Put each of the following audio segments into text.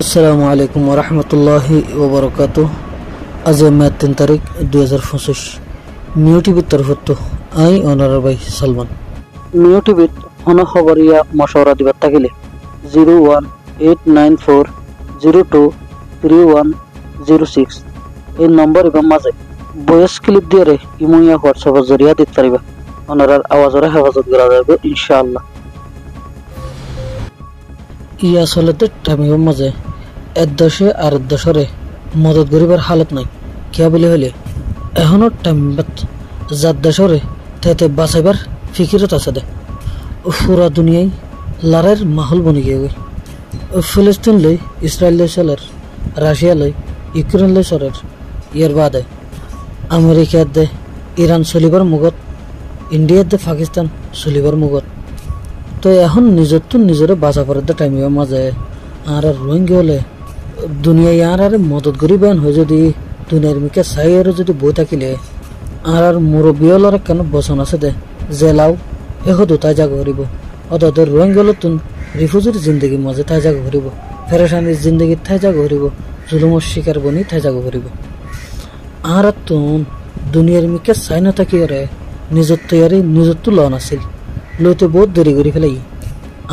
আসসালামু আলাইকুম ওরহমতুল্লাহি ওবরকাতু। আজ মে 3 তারিখ 2025 নিউ টিভির তরফত আই অনার ভাই সালমান নিউ টিভিত হন খবরিয়া মশওরা দিবার থাকিলে 01894023106 এই নম্বর এবং মাঝে ভয়েস ক্লিপ দিয়ে ইমুইয়া হোয়াটসঅ্যাপের জরিয়া দিতে পারিবা। ওনার আওয়াজের হেফাজত করা যাবে ইনশাআল্লাহ। ই আসলে টাইমের মাঝে এক দেশে আর এক দেশরে মদত গরিবার হালত নাই কিয়া বলে হলে এখনো টাইম যার দেশরে তাতে বাঁচাইবার ফিকিরত আছে দে। পুরা দুনিয়ায় লড়াইয়ের মাহল বনি গিয়ে গই। ফিলিস্তিন লই ইসরায়েল লই চলের, রাশিয়া লই ইউক্রেন লই চলের, ইয়ার বাদে আমেরিকা দে ইরান চলিবার মুগত, ইন্ডিয়ার দে পাকিস্তান চলিবার মুগত। তো এখন নিজরে বাঁচা পড়ার টাইমের মাঝে আর রোহিঙ্গা হলে দুনিয়ায় আর মদত গরিবান হয়ে যদি দুনিয়ার মিকে চাই আর যদি বই থাকিলে আর মুরব্বী হলার কেন বচন আছে দে জেলাও এহ তাই জাগ হরিব অত রোহিঙ্গা হল তুন রিফিউজির জিন্দগির মাঝে তাই জাগ হরিব, ফেরেশানির জিন্দগির ঠাই জাগ হরিব, জুলুমর শিকার বনি ঠাই জাগ হরিব। আর তুন দুনিয়ার মিকে চাই না থাকি রে নিজের তৈয়ারি নিজের তো লন আছিল লইতে বহুত দেরি করে ফেলাই।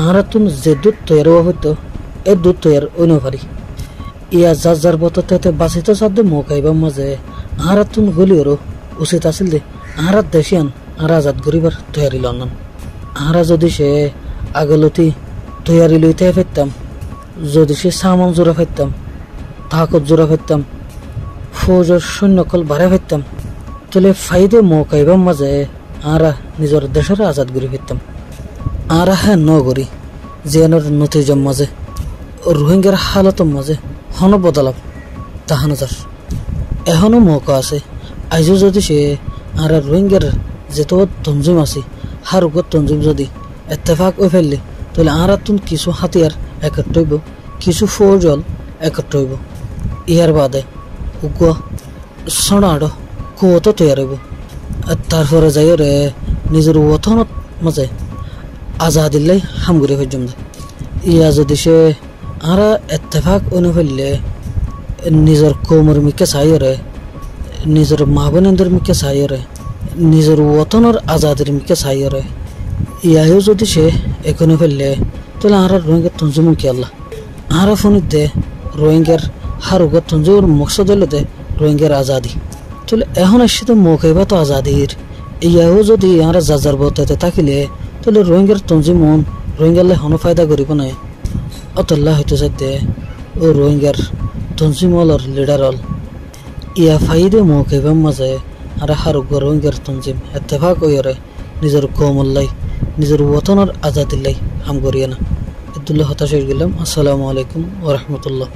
আর তুন যে দুধ তৈয়ার হওয়া হইতো এ দুধ তৈয়ার অন্য পারি ইয়া যার যার বততে বাঁচিত সাধ্য মৌকাইবার মাঝে আর তুন গলিওরও উচিত আছিল দে আর দেশিয়ান আর আজাদ গরিবার তৈয়ারি লন্ডন। আর যদি সে আগলতি তৈয়ারি লইতে ফেরতাম, যদি সে সামান জোড়া ফেরতাম, তাকত জোড়া ফেরতাম, ফৌজের সৈন্যকল বাড়া ফেরতাম, তাহলে ফাইদে মৌকাইবার মাঝে আর নিজের দেশের আজাদ গড়ি ফেরতাম। আর হ্যাঁ নগরী জিয়ানোর নতিজার মাঝে রোহিঙ্গার হালতের মাঝে হন বদলাব তাহানো যার এখনো মৌকা আছে। আইজও যদি সে আর রোহিঙ্গার যেত তঞ্জিম আছে হার উপর তঞ্জিম যদি এত্তেফাক হয়ে ফেললে তাহলে আর তুন কিছু হাতিয়ার একত্র হইব, কিছু ফৌজল একত্র হইব। ইহার বাদে উগ্র সনাড় কুয়ত তৈয়ার হইব। আর তারপরে যাই রে নিজের ওথনত মাঝে আজাদিল্লাই হামগুড়ি হয়ে জমে। ইয়া যদি সে আর এত্তেফাক অনু ফেললে নিজের কৌমর মিকে চাই রে, নিজের মা বোনদের মিকে চাই রে, নিজের ওতনের আজাদের মিকে চাই রে, ইয়াও যদি সে এখনো ফেললে তাহলে আর রোহিঙ্গার তঞ্জুম কি আল্লাহ আর ফোনিত দে রোহিঙ্গার হারুগার তঞ্জুমের মকসদ হলে দে রোহিঙ্গার আজাদি। তাহলে এখন আসছে তো মৌকাইবা তো আজাদির ইয়াও যদি আর যার বতাতে থাকিলে তাহলে রোহিঙ্গার তঞ্জিম মন রোহিঙ্গালে হন ফায়দা করিব না। অতল্লা হইতে চাইতে ও রোহিঙ্গার তঞ্জিম হলর লিডার হল ইয়া ফাইদে মৌকাইবার মাঝে আর হারুগ রোহিঙ্গার তঞ্জিম এত্তেফাক হইরে নিজের কৌমল্লাই নিজের ওতনের আজাদিল্লাই হাম করিয়ে না। এদুল্লাহ হতাশ হয়ে গেলাম। আসসালামু আলাইকুম ওরহমতুল্লাহ।